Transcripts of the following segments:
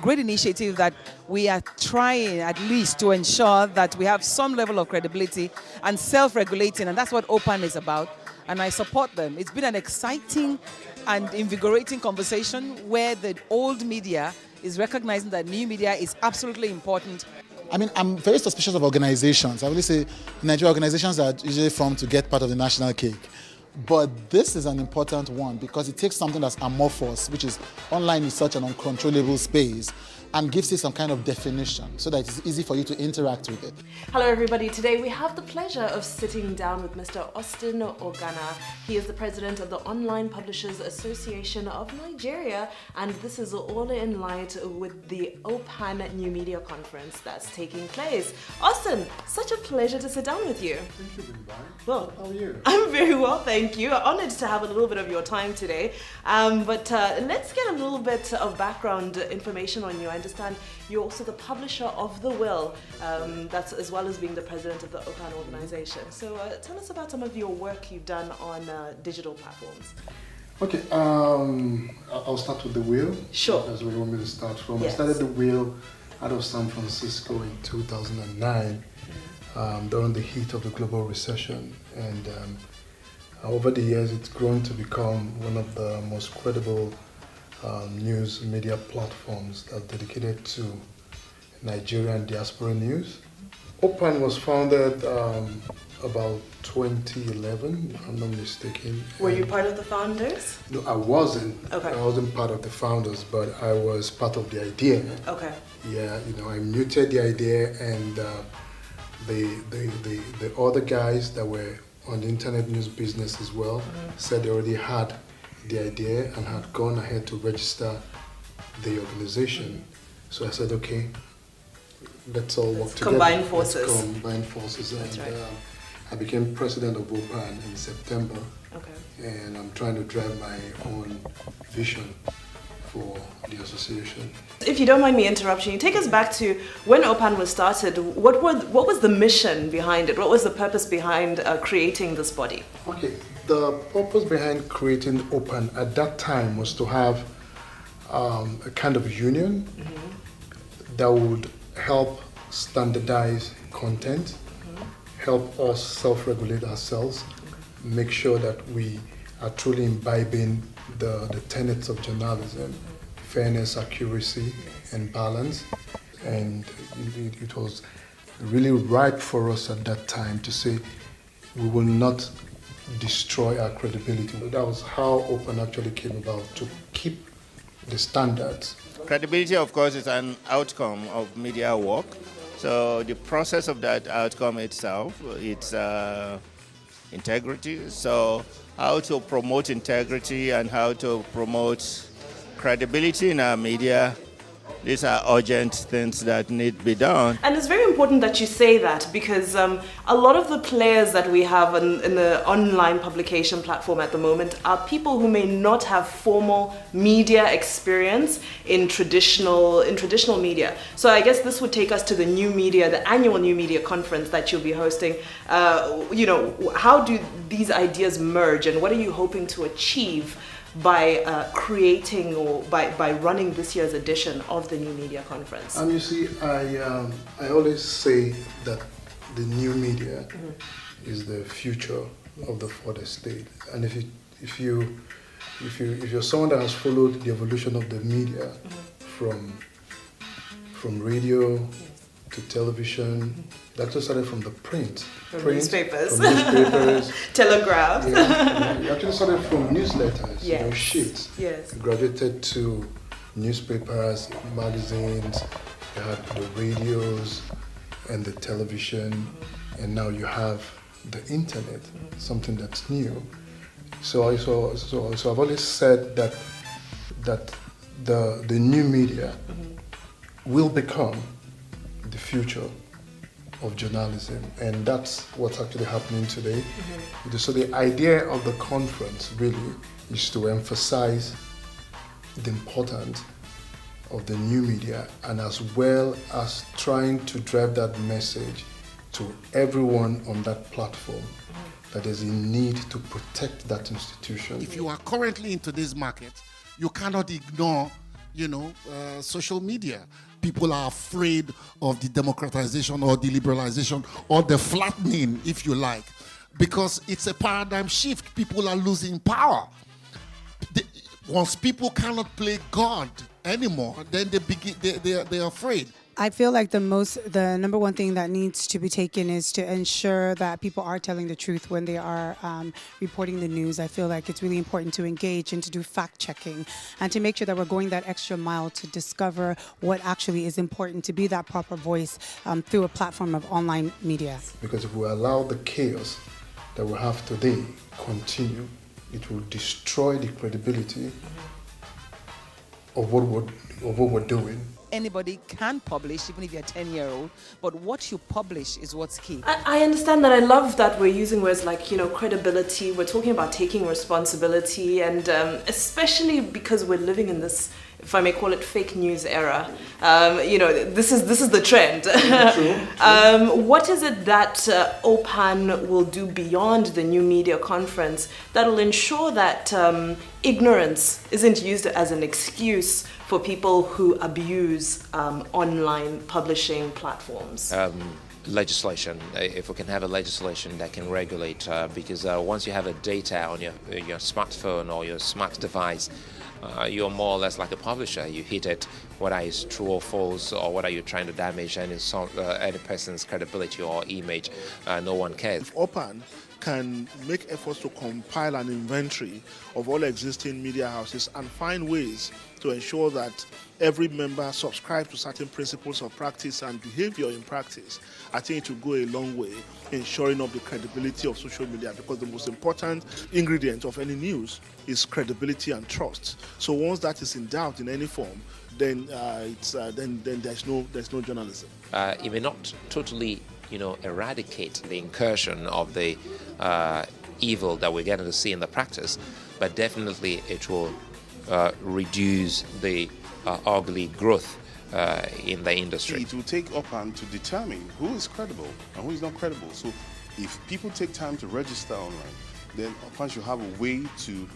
great initiative that we are trying at least to ensure that we have some level of credibility and self-regulating, and that's what OPAN is about, and I support them. It's been an exciting and invigorating conversation where the old media is recognizing that new media is absolutely important. I mean, I'm very suspicious of organizations. I would say Nigerian organizations are usually formed to get part of the national cake. But this is an important one because it takes something that's amorphous, which is online is such an uncontrollable space, and gives it some kind of definition so that it's easy for you to interact with it. Hello everybody, today we have the pleasure of sitting down with Mr. Austin Ogana. He is the president of the Online Publishers Association of Nigeria, and this is all in light with the OPAN New Media Conference that's taking place. Austin, such a pleasure to sit down with you. Thank you, Bimbai. Well, how are you? I'm very well, thank you. Honored to have a little bit of your time today. But let's get a little bit of background information on you. I understand you're also the publisher of The Will, that's as well as being the president of the OPAN organization. So tell us about some of your work you've done on digital platforms. Okay, I'll start with The Will. Sure. That's where you want me to start from. Yes. I started The Will out of San Francisco in 2009 during the heat of the global recession. And over the years, it's grown to become one of the most credible news media platforms that's dedicated to Nigerian diaspora news. OPAN was founded about 2011, if I'm not mistaken. Were you part of the founders? No, I wasn't. Okay. I wasn't part of the founders, but I was part of the idea. Okay. Yeah, I muted the idea, and the other guys that were on the internet news business as well said they already had the idea and had gone ahead to register the organization. So I said, okay, let's all work together. Combine forces. Let's combine forces. That's and right. I became president of OPAN in September. Okay. And I'm trying to drive my own vision for the association. If you don't mind me interrupting you, take us back to when OPAN was started. What was the mission behind it? What was the purpose behind creating this body? Okay, the purpose behind creating OPAN at that time was to have a kind of union that would help standardize content, help us self-regulate ourselves, make sure that we are truly imbibing the tenets of journalism, fairness, accuracy, and balance. And it was really ripe for us at that time to say we will not destroy our credibility. That was how OPAN actually came about, to keep the standards. Credibility, of course, is an outcome of media work. So the process of that outcome itself, it's integrity. So how to promote integrity and how to promote credibility in our media, these are urgent things that need to be done. And it's very important that you say that, because a lot of the players that we have in the online publication platform at the moment are people who may not have formal media experience in traditional media. So I guess this would take us to the new media, the annual new media conference that you'll be hosting. How do these ideas merge, and what are you hoping to achieve by creating or by running this year's edition of the New Media Conference? You see, I always say that the new media is the future of the fourth estate. And if you're someone that has followed the evolution of the media from radio to television, that just started from the print. Newspapers. From newspapers. Telegraphs. Yeah, it actually started from newsletters, Yes. sheets. Yes. It graduated to newspapers, magazines, you had the radios and the television, and now you have the internet, something that's new. So I've always said that the new media will become the future of journalism, and that's what's actually happening today. So the idea of the conference really is to emphasize the importance of the new media, and as well as trying to drive that message to everyone on that platform that there's a need to protect that institution. If you are currently into this market, you cannot ignore social media. People are afraid of the democratization or the liberalization or the flattening, if you like, because it's a paradigm shift. People are losing power. Once people cannot play God anymore, then they're afraid. I feel like the number one thing that needs to be taken is to ensure that people are telling the truth when they are reporting the news. I feel like it's really important to engage and to do fact checking and to make sure that we're going that extra mile to discover what actually is important, to be that proper voice through a platform of online media. Because if we allow the chaos that we have today continue, it will destroy the credibility of what we're doing. Anybody can publish, even if you're a 10-year-old, but what you publish is what's key. I understand that. I love that we're using words like, credibility. We're talking about taking responsibility, and especially because we're living in this, if I may call it, fake news era. This is the trend. True. What is it that OPAN will do beyond the new media conference that will ensure that ignorance isn't used as an excuse for people who abuse online publishing platforms? Legislation, if we can have a legislation that can regulate, because once you have a data on your smartphone or your smart device, you're more or less like a publisher. You hit it, whether it's true or false, or whether you're trying to damage any person's credibility or image. No one cares. If OPAN can make efforts to compile an inventory of all existing media houses and find ways to ensure that every member subscribes to certain principles of practice and behavior in practice, I think it will go a long way in shoring up the credibility of social media, because the most important ingredient of any news is credibility and trust. So once that is in doubt in any form, then there's no journalism. It may not totally eradicate the incursion of the evil that we're getting to see in the practice, but definitely it will reduce the ugly growth in the industry. It will take OPAN to determine who is credible and who is not credible. So if people take time to register online, then OPAN should have a way to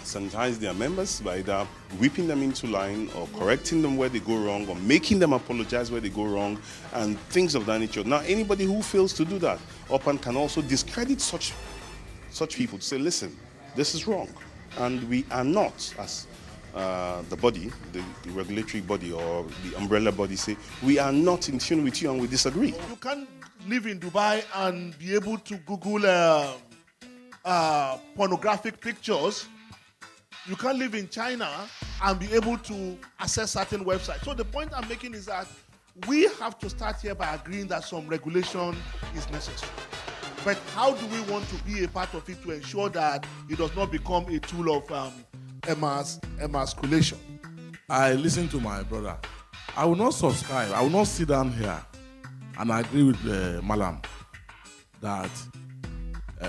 sanitize their members by either whipping them into line or correcting them where they go wrong or making them apologize where they go wrong and things of that nature. Now, anybody who fails to do that, OPAN can also discredit such people to say, listen, this is wrong. And we are not, as the body, the regulatory body or the umbrella body say, we are not in tune with you and we disagree. You can't live in Dubai and be able to Google pornographic pictures. You can't live in China and be able to access certain websites. So the point I'm making is that we have to start here by agreeing that some regulation is necessary. But how do we want to be a part of it to ensure that it does not become a tool of emasculation? I listen to my brother. I will not subscribe. I will not sit down here and agree with Malam that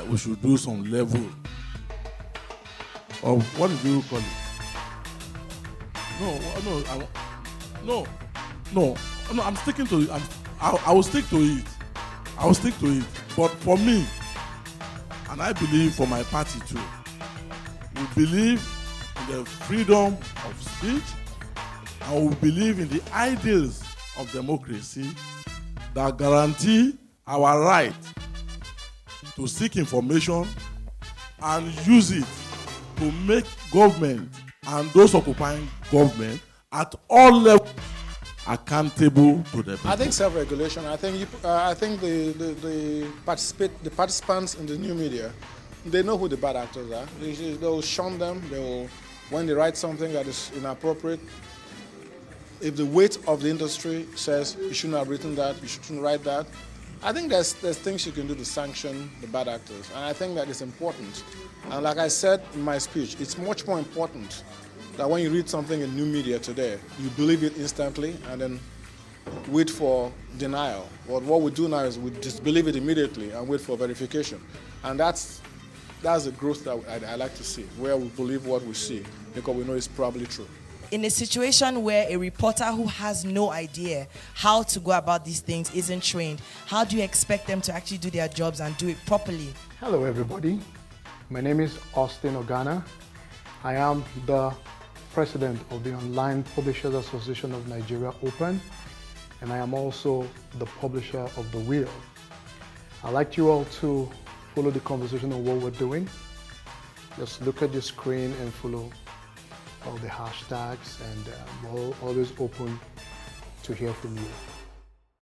we should do some level of, what do you call it? No, I'm sticking to it. I will stick to it. I will stick to it. But for me, and I believe for my party too, we believe in the freedom of speech, and we believe in the ideals of democracy that guarantee our right to seek information and use it to make government and those occupying government at all levels accountable to the people. I think self-regulation. I think the participants in the new media, they know who the bad actors are. They will shun them. When they write something that is inappropriate, if the weight of the industry says you shouldn't have written that, you shouldn't write that, I think there's things you can do to sanction the bad actors, and I think that is important. And like I said in my speech, it's much more important that when you read something in new media today, you believe it instantly and then wait for denial. But what we do now is we disbelieve it immediately and wait for verification. And that's the growth that I like to see, where we believe what we see because we know it's probably true. In a situation where a reporter who has no idea how to go about these things isn't trained, how do you expect them to actually do their jobs and do it properly? Hello everybody, my name is Austin Ogana. I am the president of the Online Publishers Association of Nigeria, OPAN, and I am also the publisher of The Wheel. I'd like you all to follow the conversation on what we're doing. Just look at your screen and follow all the hashtags, and we're always open to hear from you.